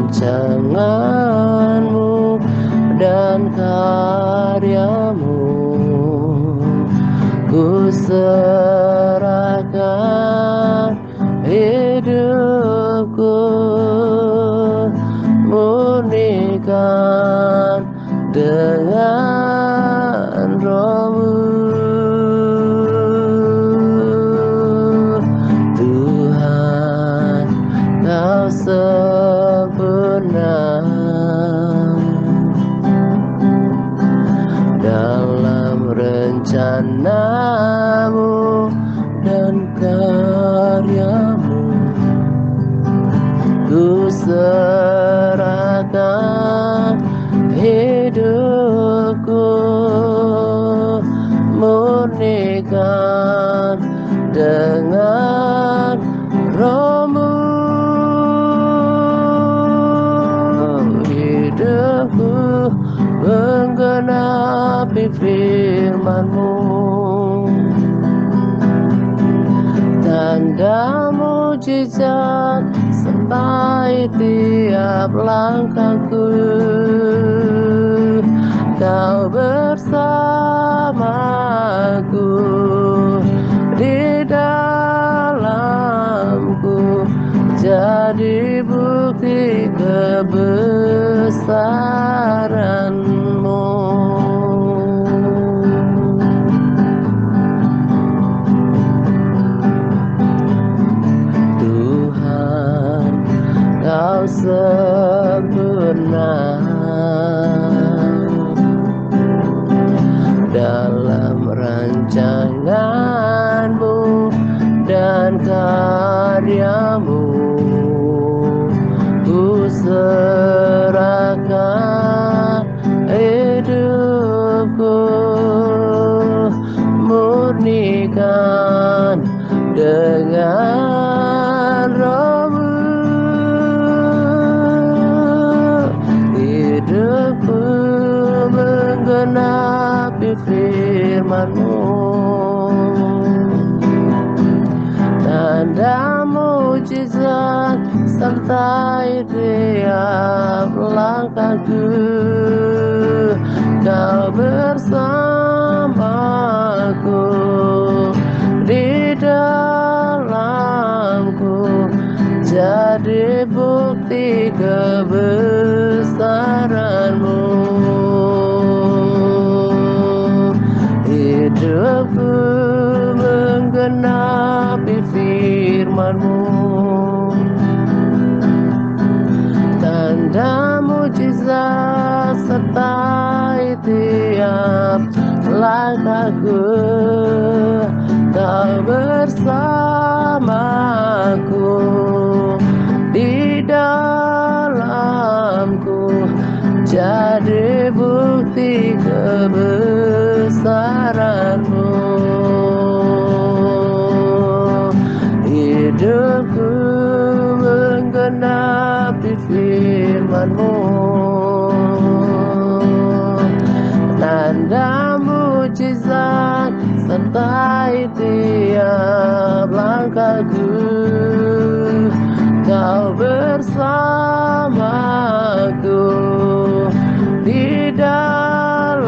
rancangan-Mu dan karya-Mu. Ku serahkan hidupku, murnikan dengan Roh-Mu. Tuhan, Kau sempurna dalam rencana-Mu dan karya-Mu. Ku serahkan hidupku, murnikan dengan Roh-Mu. Hidupku menggenapi firman-Mu, tanda mujizat sertai tiap langkahku. Kau bersamaku di dalamku, jadi bukti kebesaran-Mu. Tuhan, Kau sempurna dalam rancangan-Mu dan karya-Mu. Ku serahkan hidupku, murnikan dengan Roh-Mu. Hidupku menggenapi firman-Mu, tanda mujizat sertai tiap langkahku. Kau bersamaku di dalamku, jadi bukti kebesaran-Mu. Hidupku menggenapi firman-Mu, tanda mujizat sertai tiap langkahku. Kau bersamaku di dalamku, jadi bukti kebesaran-Mu. Hidupku menggenapi firman-Mu, tanda mujizat sertai tiap langkahku. Kau bersamaku di dalamku,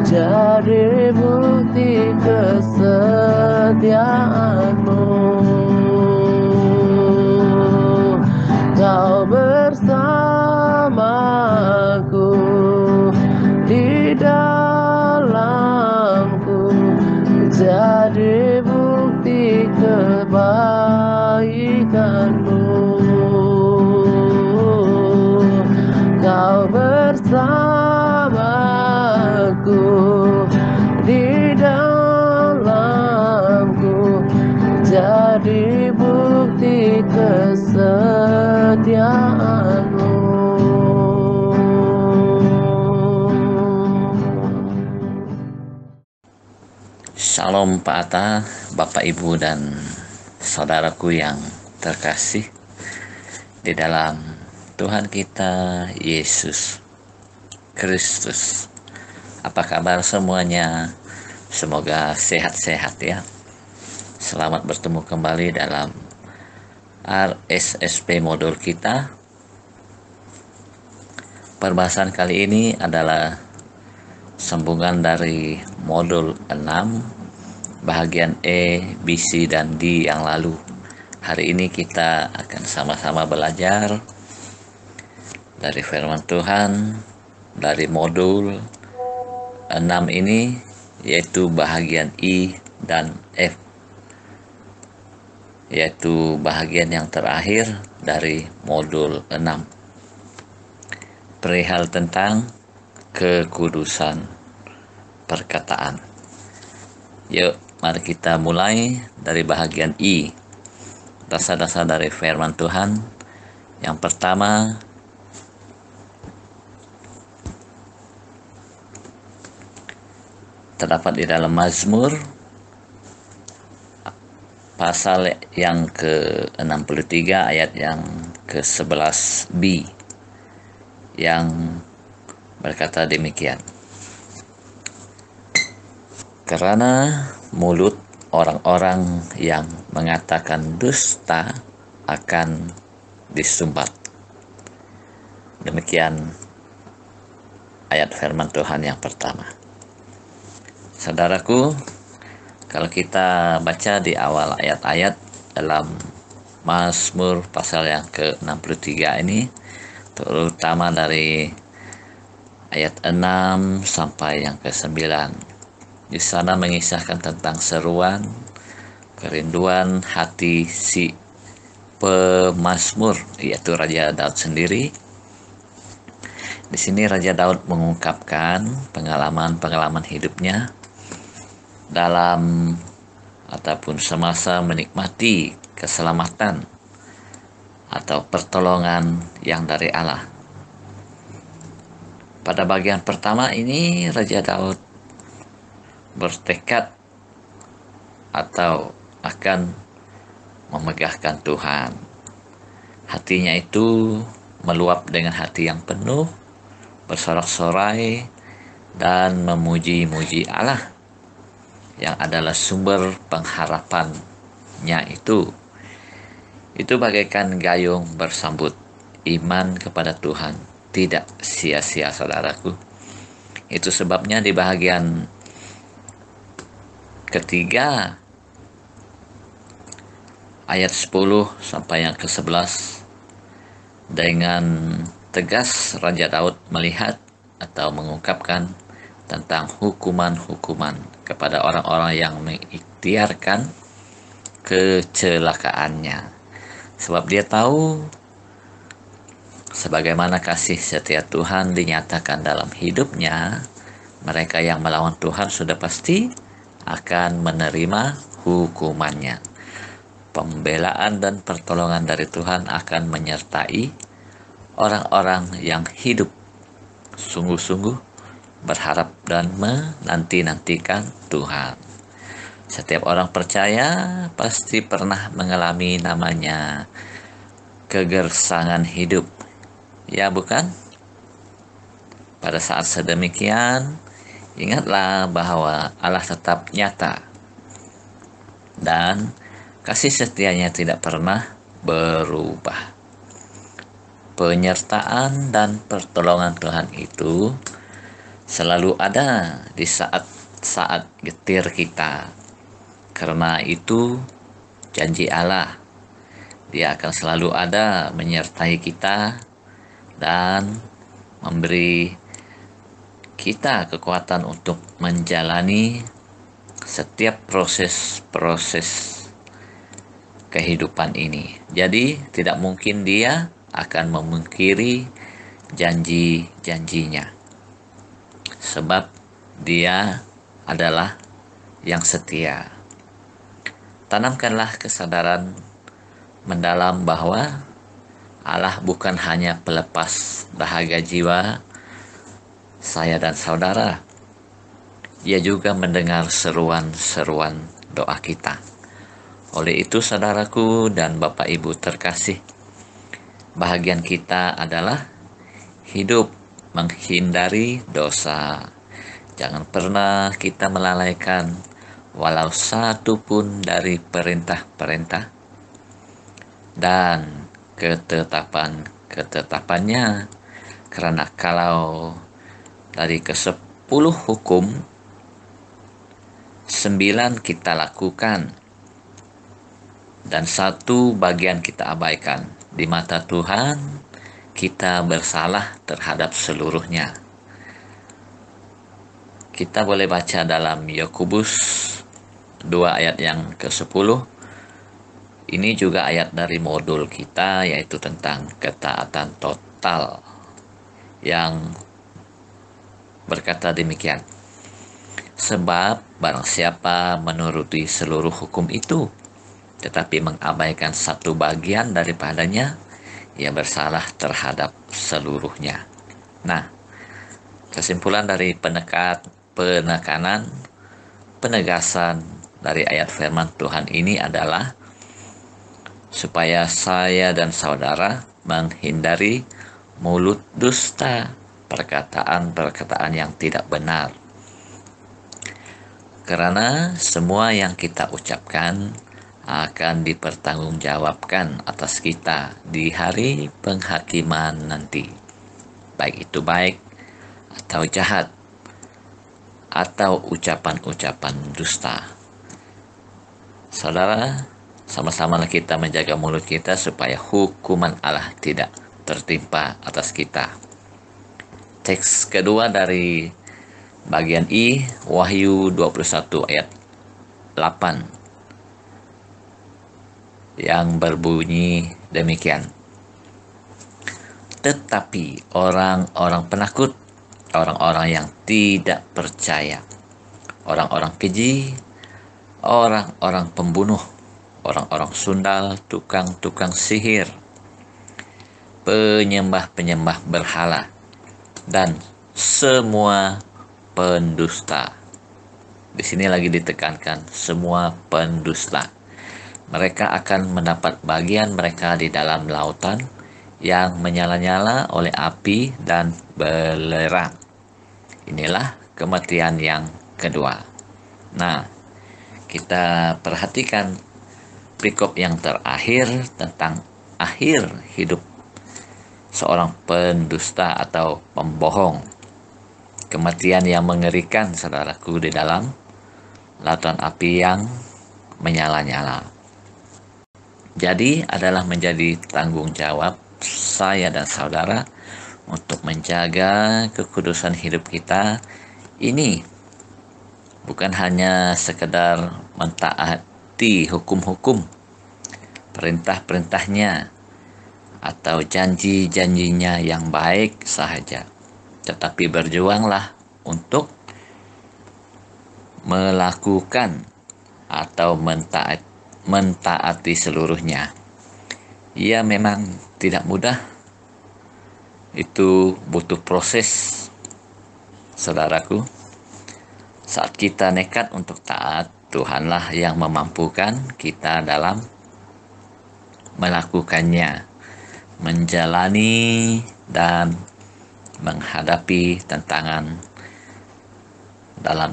jadi bukti kesetiaan-Mu. Kau bersamaku di dalamku, jadi bukti kebaikan-Mu. Kau bersamaku di dalamku, jadi bukti kesetiaan-Mu. Shalom Pak Atta, Bapak Ibu dan saudaraku yang terkasih di dalam Tuhan kita Yesus Kristus. Apa kabar semuanya? Semoga sehat-sehat ya. Selamat bertemu kembali dalam RSSP modul kita. Perbahasan kali ini adalah sambungan dari modul 6 bahagian E, B, C, dan D yang lalu. Hari ini kita akan sama-sama belajar dari firman Tuhan dari modul 6 ini, yaitu bahagian I dan F, yaitu bahagian yang terakhir dari modul 6, perihal tentang kekudusan perkataan. Yuk, mari kita mulai dari bahagian I, dasar-dasar dari firman Tuhan. Yang pertama, terdapat di dalam Mazmur pasal yang ke-63 ayat yang ke-11b, yang berkata demikian: karena mulut orang-orang yang mengatakan dusta akan disumbat. Demikian ayat firman Tuhan yang pertama. Saudaraku, kalau kita baca di awal ayat-ayat dalam Mazmur pasal yang ke-63 ini, terutama dari ayat 6 sampai yang ke-9, di sana mengisahkan tentang seruan, kerinduan hati si pemazmur, yaitu Raja Daud sendiri. Di sini Raja Daud mengungkapkan pengalaman-pengalaman hidupnya dalam ataupun semasa menikmati keselamatan atau pertolongan yang dari Allah. Pada bagian pertama ini, Raja Daud bertekad atau akan memegahkan Tuhan. Hatinya itu meluap dengan hati yang penuh, bersorak-sorai dan memuji-muji Allah yang adalah sumber pengharapannya itu. Itu bagaikan gayung bersambut. Iman kepada Tuhan tidak sia-sia, saudaraku. Itu sebabnya di bahagian ketiga ayat 10 sampai yang ke-11, dengan tegas Raja Daud melihat atau mengungkapkan tentang hukuman-hukuman kepada orang-orang yang mengikhtiarkan kecelakaannya. Sebab dia tahu sebagaimana kasih setia Tuhan dinyatakan dalam hidupnya, mereka yang melawan Tuhan sudah pasti akan menerima hukumannya. Pembelaan dan pertolongan dari Tuhan akan menyertai orang-orang yang hidup sungguh-sungguh berharap dan menanti-nantikan Tuhan. Setiap orang percaya pasti pernah mengalami namanya kegersangan hidup, ya bukan? Pada saat sedemikian, ingatlah bahwa Allah tetap nyata dan kasih setianya tidak pernah berubah. Penyertaan dan pertolongan Tuhan itu selalu ada di saat-saat getir kita. Karena itu janji Allah, Dia akan selalu ada menyertai kita dan memberi kita kekuatan untuk menjalani setiap proses-proses kehidupan ini. Jadi tidak mungkin Dia akan memungkiri janji-janjinya, sebab Dia adalah yang setia. Tanamkanlah kesadaran mendalam bahwa Allah bukan hanya pelepas dahaga jiwa saya dan saudara. Ia juga mendengar seruan-seruan doa kita. Oleh itu, saudaraku dan Bapak Ibu terkasih, bahagian kita adalah hidup menghindari dosa. Jangan pernah kita melalaikan walau satu pun dari perintah-perintah dan ketetapannya. Karena kalau dari ke-10 hukum, 9 kita lakukan dan 1 bagian kita abaikan. Di mata Tuhan, kita bersalah terhadap seluruhnya. Kita boleh baca dalam Yakobus 2 ayat yang ke-10. Ini juga ayat dari modul kita, yaitu tentang ketaatan total, yang berkata demikian. Sebab barang siapa menuruti seluruh hukum itu, tetapi mengabaikan 1 bagian daripadanya, ia bersalah terhadap seluruhnya. Nah, kesimpulan dari penegasan dari ayat firman Tuhan ini adalah supaya saya dan saudara menghindari mulut dusta, perkataan-perkataan yang tidak benar. Karena semua yang kita ucapkan akan dipertanggungjawabkan atas kita di hari penghakiman nanti. Baik itu baik atau jahat, atau ucapan-ucapan dusta. Saudara, sama-sama kita menjaga mulut kita supaya hukuman Allah tidak tertimpa atas kita. Teks kedua dari bagian I, Wahyu 21 ayat 8, yang berbunyi demikian. Tetapi orang-orang penakut, orang-orang yang tidak percaya, orang-orang keji, orang-orang pembunuh, orang-orang sundal, tukang-tukang sihir, penyembah-penyembah berhala, dan semua pendusta. Di sini lagi ditekankan semua pendusta. Mereka akan mendapat bagian mereka di dalam lautan yang menyala-nyala oleh api dan belerang. Inilah kematian yang kedua. Nah, kita perhatikan perikop yang terakhir tentang akhir hidup seorang pendusta atau pembohong. Kematian yang mengerikan, saudaraku, di dalam lautan api yang menyala-nyala. Jadi adalah menjadi tanggung jawab saya dan saudara untuk menjaga kekudusan hidup kita ini. Bukan hanya sekedar mentaati hukum-hukum, perintah-perintahnya, atau janji-janjinya yang baik sahaja, tetapi berjuanglah untuk melakukan atau mentaati seluruhnya. Ya, memang tidak mudah. Itu butuh proses, saudaraku. Saat kita nekat untuk taat, Tuhanlah yang memampukan kita dalam melakukannya, menjalani dan menghadapi tantangan dalam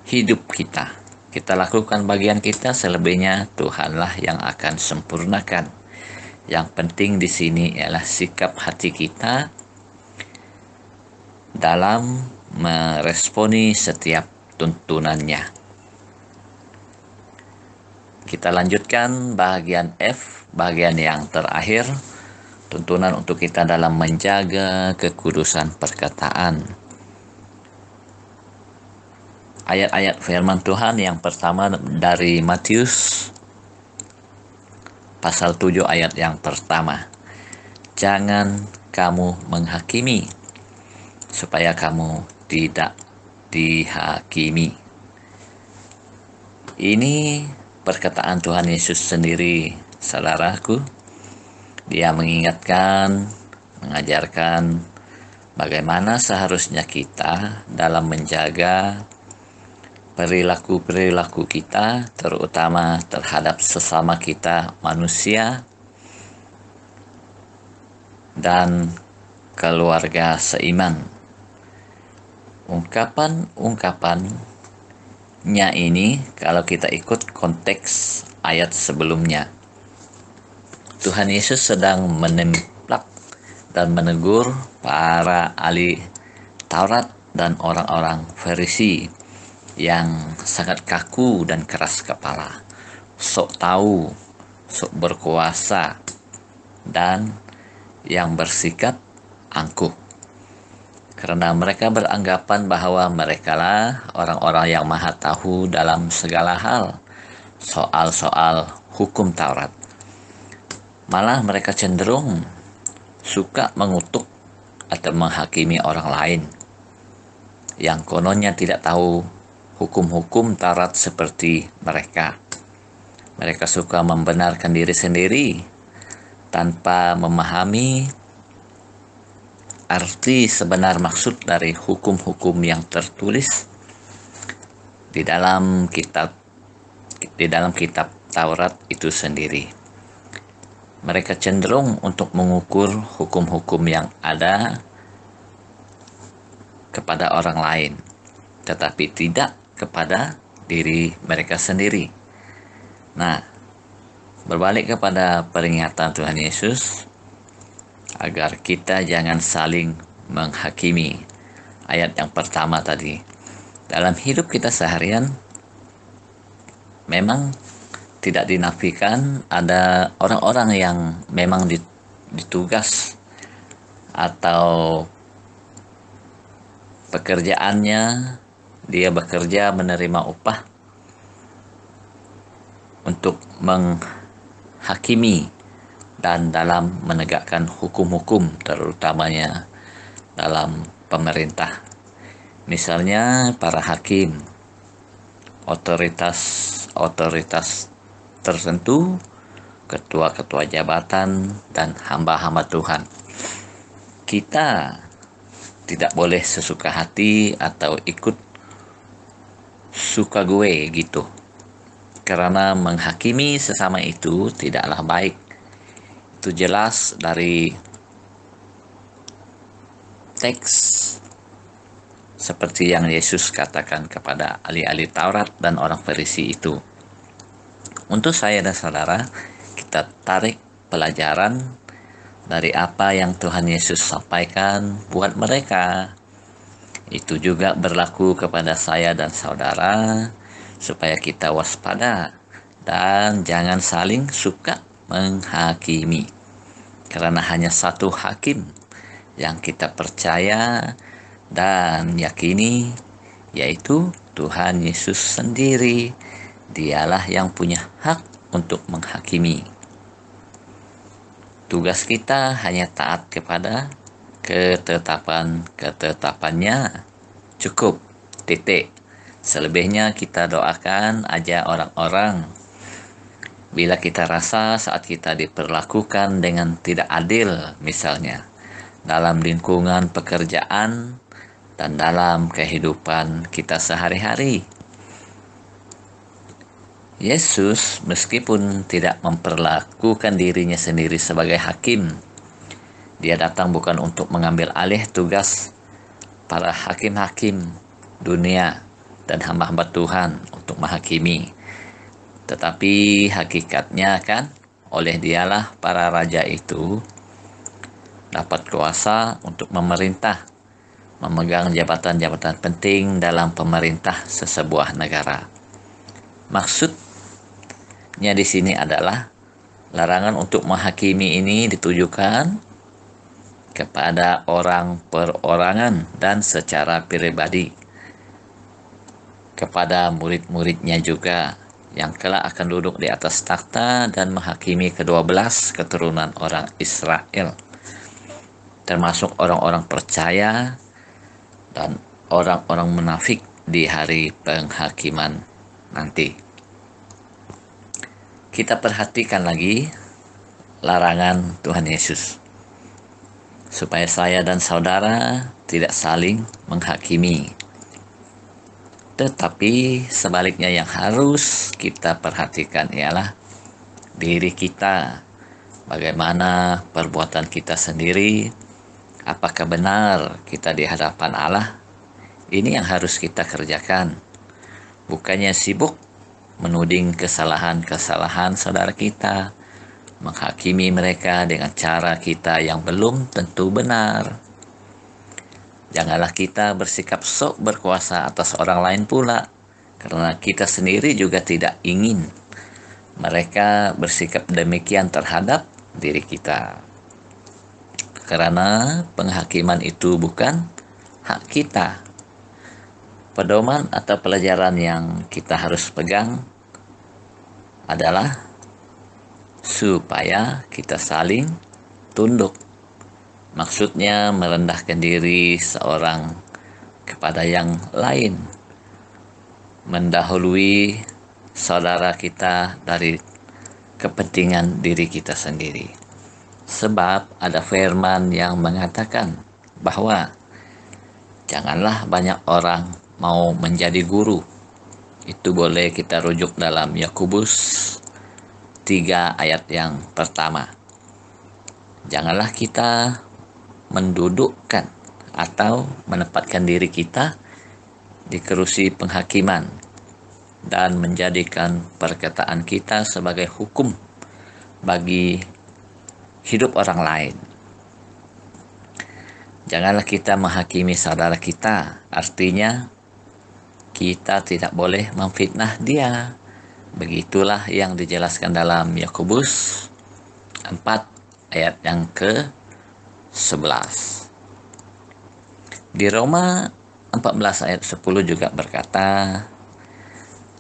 hidup kita. Kita lakukan bagian kita, selebihnya Tuhanlah yang akan sempurnakan. Yang penting di sini ialah sikap hati kita dalam meresponi setiap tuntunannya. Kita lanjutkan bagian F, bagian yang terakhir, tuntunan untuk kita dalam menjaga kekudusan perkataan. Ayat-ayat firman Tuhan yang pertama dari Matius pasal 7 ayat yang pertama. Jangan kamu menghakimi, supaya kamu tidak dihakimi. Ini perkataan Tuhan Yesus sendiri, saudaraku. Dia mengingatkan, mengajarkan bagaimana seharusnya kita dalam menjaga perilaku-perilaku kita, terutama terhadap sesama kita manusia dan keluarga seiman. Ungkapan-ungkapannya ini, kalau kita ikut konteks ayat sebelumnya, Tuhan Yesus sedang menemplak dan menegur para ahli Taurat dan orang-orang Farisi yang sangat kaku dan keras kepala, sok tahu, sok berkuasa, dan yang bersikap angkuh. Karena mereka beranggapan bahwa merekalah orang-orang yang maha tahu dalam segala hal soal-soal hukum Taurat. Malah mereka cenderung suka mengutuk atau menghakimi orang lain yang kononnya tidak tahu hukum-hukum Taurat seperti mereka. Mereka suka membenarkan diri sendiri tanpa memahami arti sebenar maksud dari hukum-hukum yang tertulis di dalam kitab Taurat itu sendiri. Mereka cenderung untuk mengukur hukum-hukum yang ada kepada orang lain, tetapi tidak kepada diri mereka sendiri. Nah, berbalik kepada peringatan Tuhan Yesus agar kita jangan saling menghakimi. Ayat yang pertama tadi, dalam hidup kita seharian memang tidak dinafikan ada orang-orang yang memang ditugas atau pekerjaannya dia bekerja menerima upah untuk menghakimi dan dalam menegakkan hukum-hukum, terutamanya dalam pemerintah. Misalnya para hakim, otoritas tertentu, ketua-ketua jabatan, dan hamba-hamba Tuhan. Kita tidak boleh sesuka hati atau ikut suka gue gitu. Karena menghakimi sesama itu tidaklah baik. Itu jelas dari teks seperti yang Yesus katakan kepada ahli-ahli Taurat dan orang Farisi itu. Untuk saya dan saudara, kita tarik pelajaran dari apa yang Tuhan Yesus sampaikan buat mereka. Itu juga berlaku kepada saya dan saudara, supaya kita waspada dan jangan saling suka menghakimi. Karena hanya satu hakim yang kita percaya dan yakini, yaitu Tuhan Yesus sendiri. Dialah yang punya hak untuk menghakimi. Tugas kita hanya taat kepada ketetapannya. Cukup, titik. Selebihnya kita doakan aja orang-orang. Bila kita rasa saat kita diperlakukan dengan tidak adil, misalnya dalam lingkungan pekerjaan dan dalam kehidupan kita sehari-hari, Yesus meskipun tidak memperlakukan dirinya sendiri sebagai hakim, dia datang bukan untuk mengambil alih tugas para hakim-hakim dunia dan hamba-hamba Tuhan untuk menghakimi. Tetapi hakikatnya kan, oleh dialah para raja itu dapat kuasa untuk memerintah, memegang jabatan-jabatan penting dalam pemerintah sesebuah negara. Maksudnya di sini adalah larangan untuk menghakimi ini ditujukan kepada orang perorangan dan secara pribadi, kepada murid-muridnya juga yang kelak akan duduk di atas takhta dan menghakimi ke-12 keturunan orang Israel, termasuk orang-orang percaya dan orang-orang munafik di hari penghakiman nanti. Kita perhatikan lagi larangan Tuhan Yesus, supaya saya dan saudara tidak saling menghakimi. Tetapi sebaliknya yang harus kita perhatikan ialah diri kita. Bagaimana perbuatan kita sendiri, apakah benar kita di hadapan Allah? Ini yang harus kita kerjakan. Bukannya sibuk menuding kesalahan-kesalahan saudara kita, menghakimi mereka dengan cara kita yang belum tentu benar. Janganlah kita bersikap sok berkuasa atas orang lain pula, karena kita sendiri juga tidak ingin mereka bersikap demikian terhadap diri kita. Karena penghakiman itu bukan hak kita. Pedoman atau pelajaran yang kita harus pegang adalah supaya kita saling tunduk. Maksudnya merendahkan diri seorang kepada yang lain, mendahului saudara kita dari kepentingan diri kita sendiri. Sebab ada firman yang mengatakan bahwa janganlah banyak orang mau menjadi guru. Itu boleh kita rujuk dalam Yakobus 3 ayat yang pertama. Janganlah kita mendudukkan atau menempatkan diri kita di kerusi penghakiman dan menjadikan perkataan kita sebagai hukum bagi hidup orang lain. Janganlah kita menghakimi saudara kita, artinya kita tidak boleh memfitnah dia. Begitulah yang dijelaskan dalam Yakobus 4 ayat yang ke-11. Di Roma 14 ayat 10 juga berkata,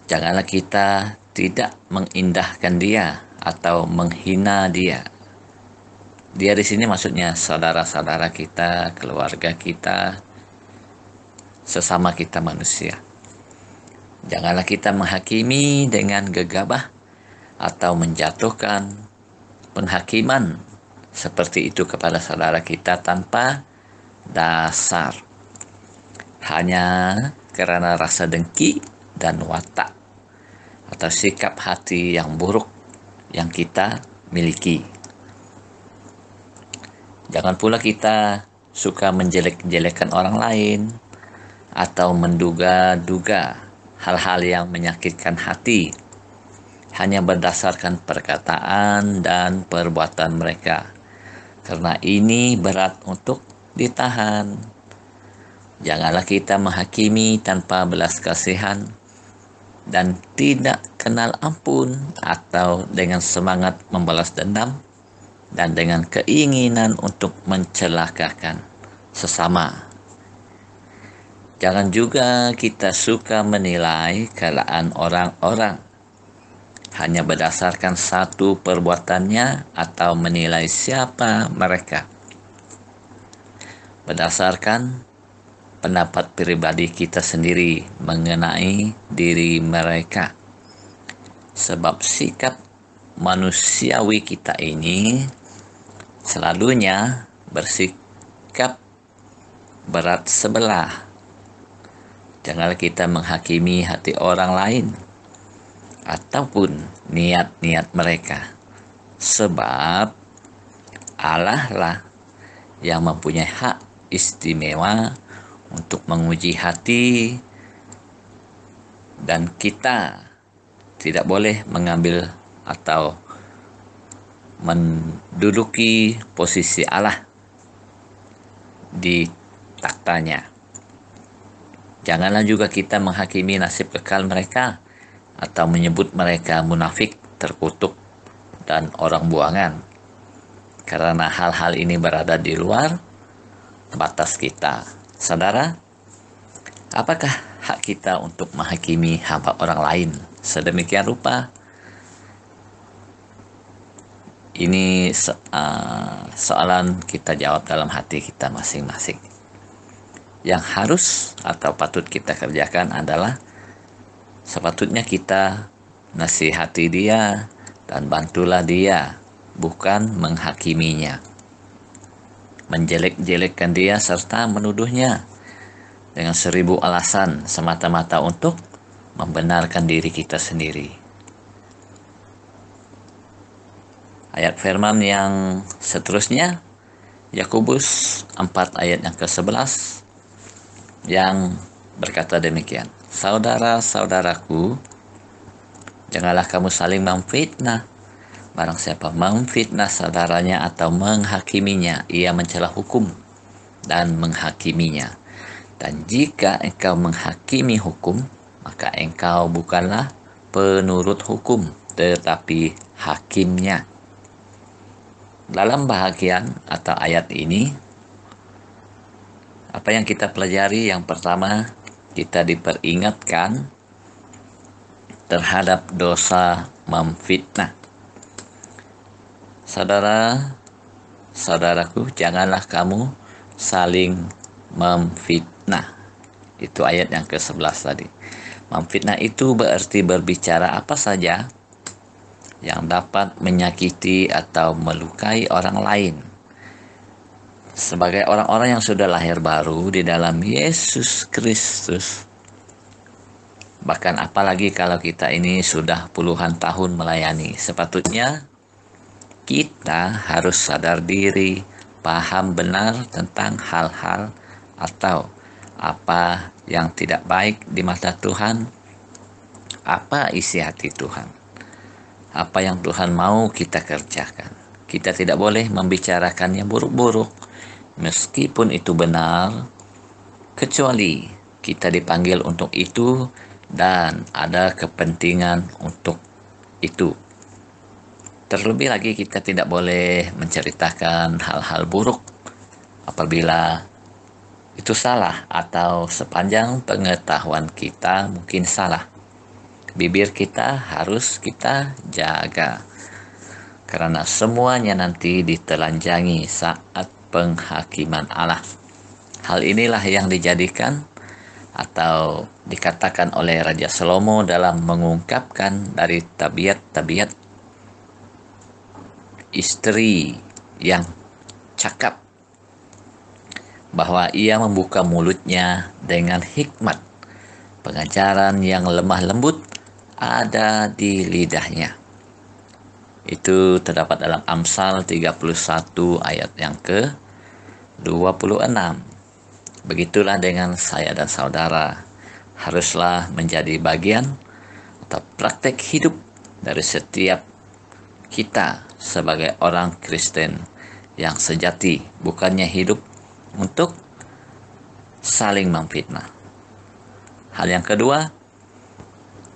janganlah kita tidak mengindahkan dia atau menghina dia. Dia di sini maksudnya saudara-saudara kita, keluarga kita, sesama kita manusia. Janganlah kita menghakimi dengan gegabah atau menjatuhkan penghakiman seperti itu kepada saudara kita tanpa dasar, hanya karena rasa dengki dan watak atau sikap hati yang buruk yang kita miliki. Jangan pula kita suka menjelek-jelekan orang lain atau menduga-duga hal-hal yang menyakitkan hati hanya berdasarkan perkataan dan perbuatan mereka, karena ini berat untuk ditahan. Janganlah kita menghakimi tanpa belas kasihan dan tidak kenal ampun, atau dengan semangat membalas dendam dan dengan keinginan untuk mencelakakan sesama. Jangan juga kita suka menilai keadaan orang-orang hanya berdasarkan satu perbuatannya atau menilai siapa mereka berdasarkan pendapat pribadi kita sendiri mengenai diri mereka. Sebab sikap manusiawi kita ini selalunya bersikap berat sebelah. Janganlah kita menghakimi hati orang lain ataupun niat-niat mereka, sebab Allah lah yang mempunyai hak istimewa untuk menguji hati, dan kita tidak boleh mengambil atau menduduki posisi Allah di taktanya. Janganlah juga kita menghakimi nasib kekal mereka atau menyebut mereka munafik, terkutuk, dan orang buangan, karena hal-hal ini berada di luar batas kita. Saudara, apakah hak kita untuk menghakimi hamba orang lain sedemikian rupa? Ini soalan kita jawab dalam hati kita masing-masing. Yang harus atau patut kita kerjakan adalah sepatutnya kita nasihati dia dan bantulah dia, bukan menghakiminya, menjelek-jelekkan dia serta menuduhnya dengan 1000 alasan semata-mata untuk membenarkan diri kita sendiri. Ayat firman yang seterusnya, Yakobus 4 ayat yang ke-11, yang berkata demikian, saudara-saudaraku, janganlah kamu saling memfitnah Barang siapa memfitnah saudaranya atau menghakiminya, ia mencela hukum dan menghakiminya. Dan jika engkau menghakimi hukum, maka engkau bukanlah penurut hukum, tetapi hakimnya. Dalam bahagian atau ayat ini, apa yang kita pelajari? Yang pertama, kita diperingatkan terhadap dosa memfitnah. Saudaraku, janganlah kamu saling memfitnah. Itu ayat yang ke-11 tadi. Memfitnah itu berarti berbicara apa saja yang dapat menyakiti atau melukai orang lain. Sebagai orang-orang yang sudah lahir baru di dalam Yesus Kristus, bahkan apalagi kalau kita ini sudah puluhan tahun melayani, sepatutnya kita harus sadar diri, paham benar tentang hal-hal atau apa yang tidak baik di mata Tuhan, apa isi hati Tuhan, apa yang Tuhan mau kita kerjakan. Kita tidak boleh membicarakannya buruk-buruk, meskipun itu benar, kecuali kita dipanggil untuk itu dan ada kepentingan untuk itu. Terlebih lagi kita tidak boleh menceritakan hal-hal buruk apabila itu salah atau sepanjang pengetahuan kita mungkin salah. Bibir kita harus kita jaga, karena semuanya nanti ditelanjangi saat penghakiman Allah. Hal inilah yang dijadikan atau dikatakan oleh Raja Salomo dalam mengungkapkan dari tabiat-tabiat istri yang cakap, bahwa ia membuka mulutnya dengan hikmat, pengajaran yang lemah lembut ada di lidahnya. Itu terdapat dalam Amsal 31 ayat yang ke-26. Begitulah dengan saya dan saudara, haruslah menjadi bagian atau praktek hidup dari setiap kita sebagai orang Kristen yang sejati, bukannya hidup untuk saling memfitnah. Hal yang kedua,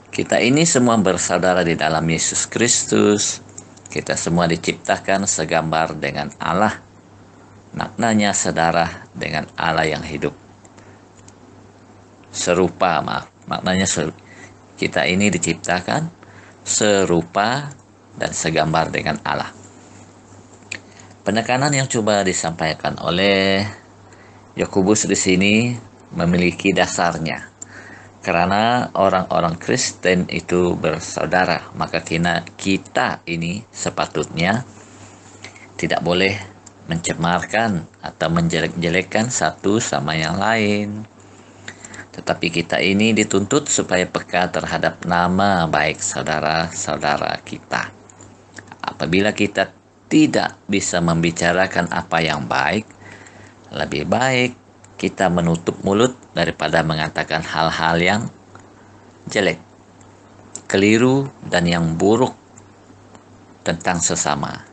kita ini semua bersaudara di dalam Yesus Kristus. Kita semua diciptakan segambar dengan Allah. Maknanya saudara dengan Allah yang hidup. Maknanya kita ini diciptakan serupa dan segambar dengan Allah. Penekanan yang coba disampaikan oleh Yakobus di sini memiliki dasarnya. Karena orang-orang Kristen itu bersaudara, maka kita ini sepatutnya tidak boleh mencemarkan atau menjelek-jelekkan satu sama yang lain. Tetapi kita ini dituntut supaya peka terhadap nama baik saudara-saudara kita. Apabila kita tidak bisa membicarakan apa yang baik, lebih baik kita menutup mulut daripada mengatakan hal-hal yang jelek, keliru, dan yang buruk tentang sesama.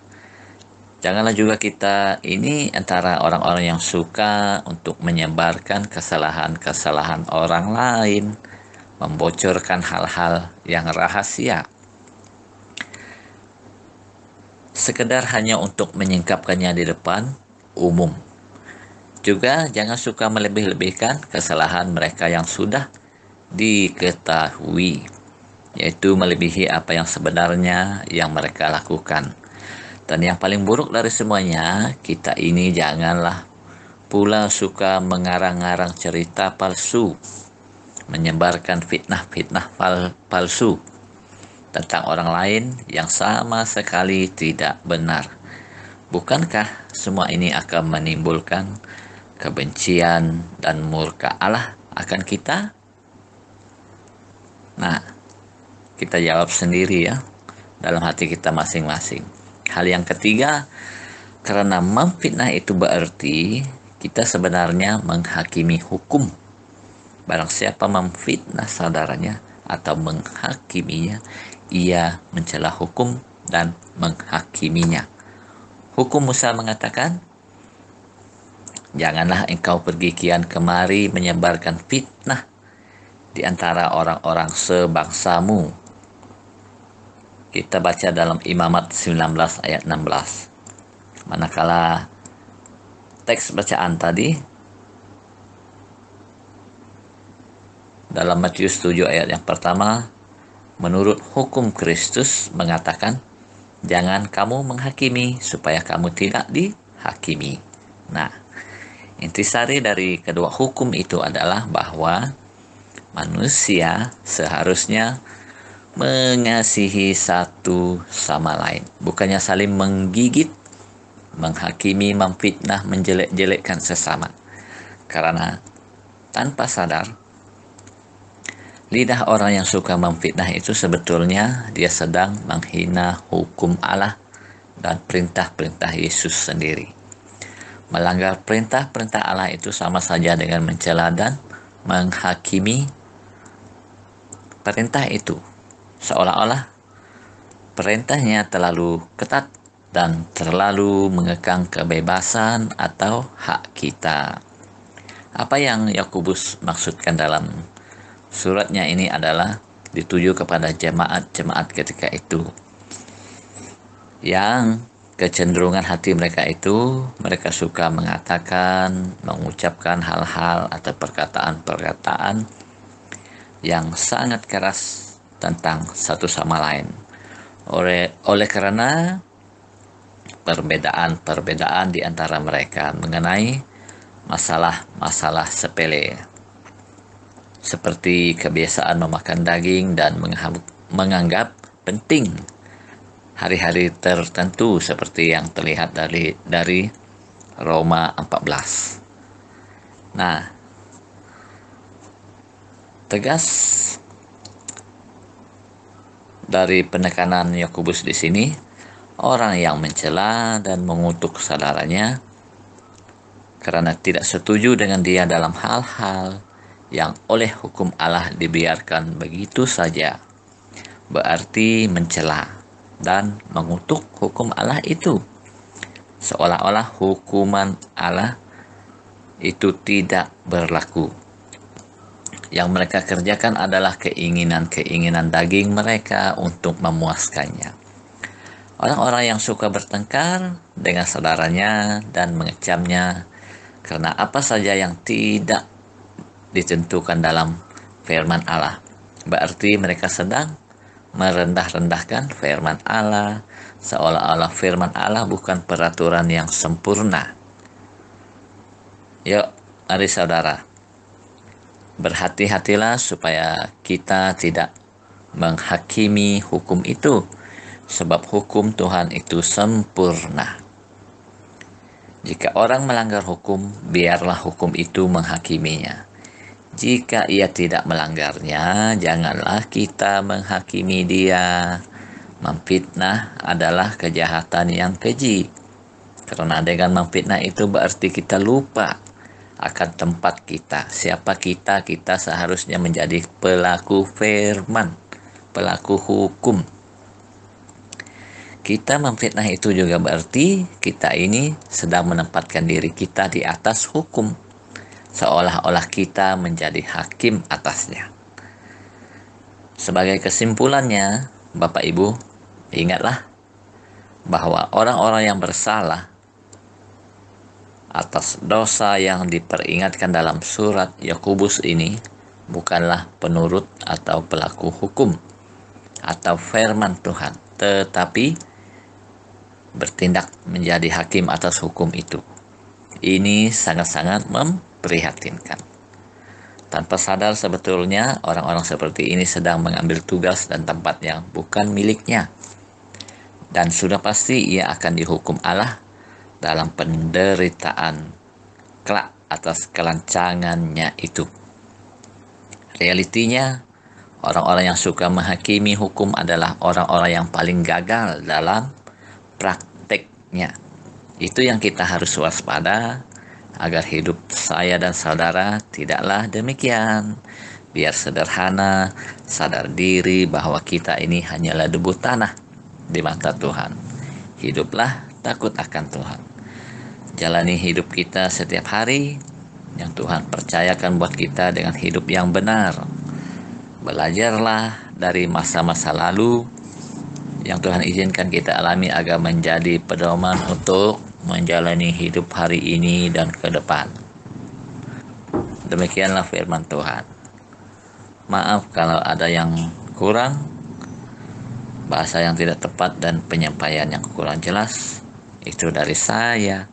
Janganlah juga kita ini antara orang-orang yang suka untuk menyebarkan kesalahan-kesalahan orang lain, membocorkan hal-hal yang rahasia, sekedar hanya untuk menyingkapkannya di depan umum. Juga jangan suka melebih-lebihkan kesalahan mereka yang sudah diketahui, yaitu melebihi apa yang sebenarnya yang mereka lakukan. Dan yang paling buruk dari semuanya, kita ini janganlah pula suka mengarang-arang cerita palsu, menyebarkan fitnah-fitnah palsu tentang orang lain yang sama sekali tidak benar. Bukankah semua ini akan menimbulkan kebencian dan murka Allah akan kita? Nah, kita jawab sendiri ya, dalam hati kita masing-masing. Hal yang ketiga, karena memfitnah itu berarti kita sebenarnya menghakimi hukum. Barang siapa memfitnah saudaranya atau menghakiminya, ia mencela hukum dan menghakiminya. Hukum Musa mengatakan, janganlah engkau pergi kian kemari menyebarkan fitnah di antara orang-orang sebangsamu. Kita baca dalam Imamat 19 ayat 16. Manakala teks bacaan tadi dalam Matius 7 ayat yang pertama, menurut hukum Kristus mengatakan, jangan kamu menghakimi supaya kamu tidak dihakimi. Nah, intisari dari kedua hukum itu adalah bahwa manusia seharusnya mengasihi satu sama lain, bukannya saling menggigit, menghakimi, memfitnah, menjelek-jelekkan sesama. Karena tanpa sadar, lidah orang yang suka memfitnah itu sebetulnya dia sedang menghina hukum Allah dan perintah-perintah Yesus sendiri. Melanggar perintah-perintah Allah itu sama saja dengan mencela dan menghakimi perintah itu, seolah-olah perintahnya terlalu ketat dan terlalu mengekang kebebasan atau hak kita. Apa yang Yakobus maksudkan dalam suratnya ini adalah dituju kepada jemaat-jemaat ketika itu, yang kecenderungan hati mereka itu, mereka suka mengatakan, mengucapkan hal-hal atau perkataan-perkataan yang sangat keras tentang satu sama lain. Oleh karena perbedaan-perbedaan di antara mereka mengenai masalah-masalah sepele, seperti kebiasaan memakan daging dan menganggap penting hari-hari tertentu seperti yang terlihat dari Roma 14. Nah, tegas dari penekanan Yakobus di sini, orang yang mencela dan mengutuk saudaranya karena tidak setuju dengan dia dalam hal-hal yang oleh hukum Allah dibiarkan begitu saja, berarti mencela dan mengutuk hukum Allah itu, seolah-olah hukuman Allah itu tidak berlaku. Yang mereka kerjakan adalah keinginan-keinginan daging mereka untuk memuaskannya. Orang-orang yang suka bertengkar dengan saudaranya dan mengecamnya karena apa saja yang tidak ditentukan dalam firman Allah, berarti mereka sedang merendah-rendahkan firman Allah, seolah-olah firman Allah bukan peraturan yang sempurna. Yuk, mari saudara, berhati-hatilah supaya kita tidak menghakimi hukum itu, sebab hukum Tuhan itu sempurna. Jika orang melanggar hukum, biarlah hukum itu menghakiminya. Jika ia tidak melanggarnya, janganlah kita menghakimi dia. Memfitnah adalah kejahatan yang keji. Karena dengan memfitnah itu berarti kita lupa akan tempat kita. Siapa kita? Kita seharusnya menjadi pelaku firman, pelaku hukum. Kita memfitnah itu juga berarti kita ini sedang menempatkan diri kita di atas hukum, seolah-olah kita menjadi hakim atasnya. Sebagai kesimpulannya, Bapak Ibu, ingatlah bahwa orang-orang yang bersalah atas dosa yang diperingatkan dalam surat Yakobus ini bukanlah penurut atau pelaku hukum atau firman Tuhan, tetapi bertindak menjadi hakim atas hukum itu. Ini sangat-sangat memprihatinkan. Tanpa sadar sebetulnya orang-orang seperti ini sedang mengambil tugas dan tempat yang bukan miliknya. Dan sudah pasti ia akan dihukum Allah dalam penderitaan kelak atas kelancangannya itu. Realitinya, orang-orang yang suka menghakimi hukum adalah orang-orang yang paling gagal dalam prakteknya. Itu yang kita harus waspada agar hidup saya dan saudara tidaklah demikian. Biar sederhana, sadar diri bahwa kita ini hanyalah debu tanah di mata Tuhan. Hiduplah takut akan Tuhan. Jalani hidup kita setiap hari yang Tuhan percayakan buat kita dengan hidup yang benar. Belajarlah dari masa-masa lalu yang Tuhan izinkan kita alami agar menjadi pedoman untuk menjalani hidup hari ini dan ke depan. Demikianlah firman Tuhan. Maaf kalau ada yang kurang, bahasa yang tidak tepat dan penyampaian yang kurang jelas. Itu dari saya.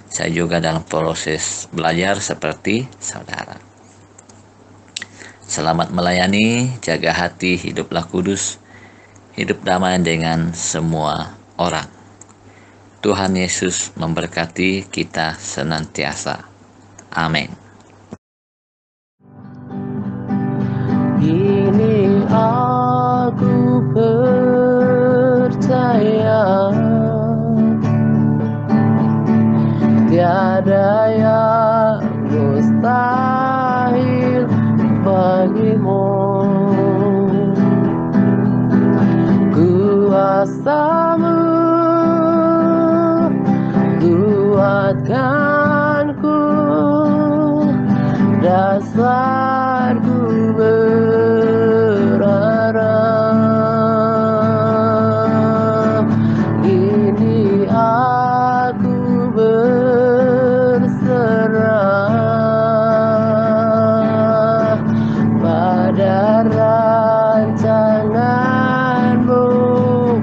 Saya juga dalam proses belajar seperti saudara. Selamat melayani, jaga hati, hiduplah kudus, hidup damai dengan semua orang. Tuhan Yesus memberkati kita senantiasa. Amin. Ini aku percaya, tiada yang mustahil bagimu. Kuasamu kuatkanku, dasarku berharap. Ini aku berserah pada rancangan-Mu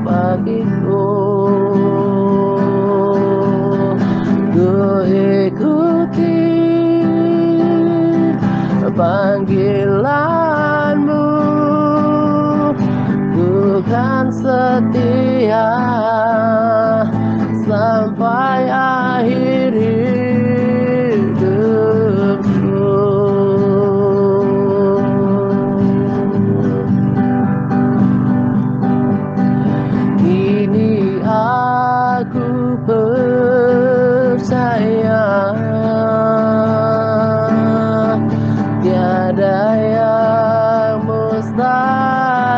bagiku. Ku ikuti panggilan-Mu, bukan setia sampai akhir hidupku. Kini aku percaya, tiada yang mustahil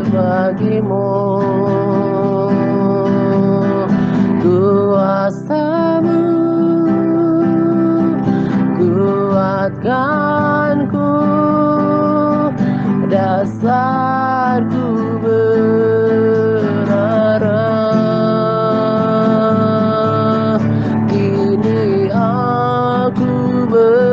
bagimu. Kuasa-Mu kuatkanku, dasarku berharap. Kini aku berserah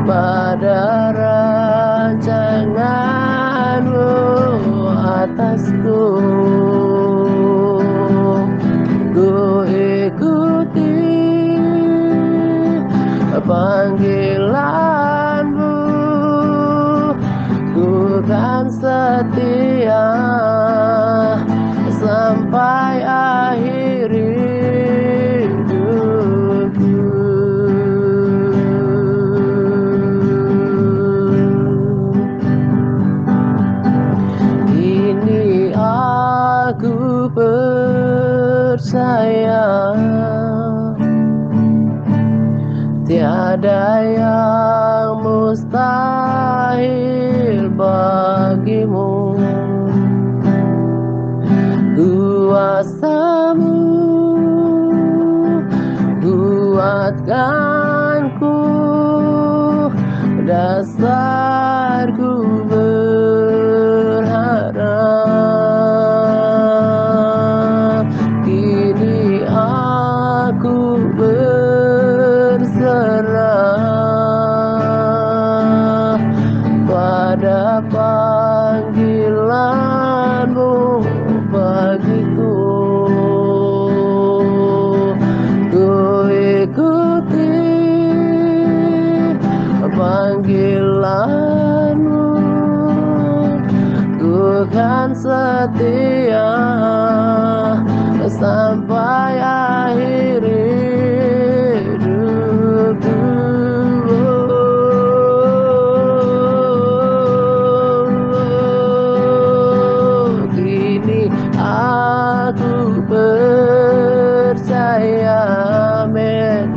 pada rancangan-Mu atasku. Ku ikuti panggilan-Mu, ku kan setia sampai akhir hidupku. Ini aku percaya, tiada yang mustahil bagimu. Kuasa-Mu kuatkanku, dasarku berharap. Kini aku berserah pada panggilan-Mu bagiku. Ku ikuti panggilan-Mu, ku kan setia sampai akhir hidupku. Kini aku percaya, amin,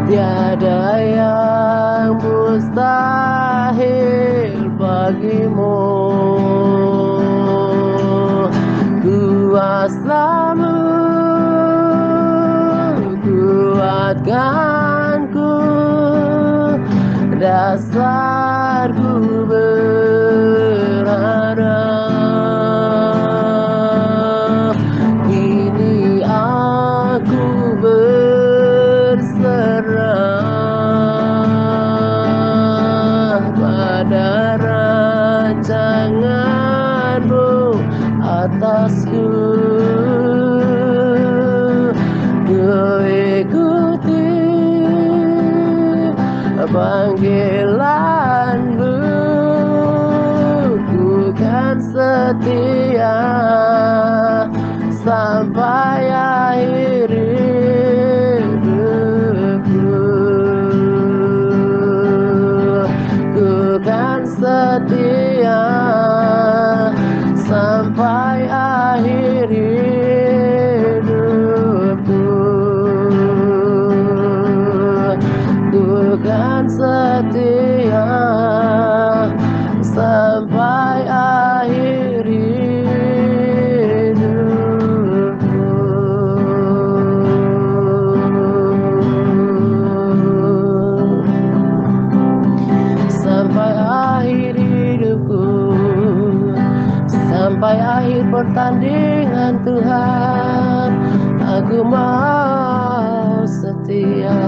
tiada yang mustahil ku ikuti panggilanmu, ku kan setia sampai akhir hidupku. Ku kan setia sampai akhir hidupku. Ku kan setia sampai akhir hidupku. Sampai akhir hidupku, sampai akhir pertandingan Tuhan, aku mau setia.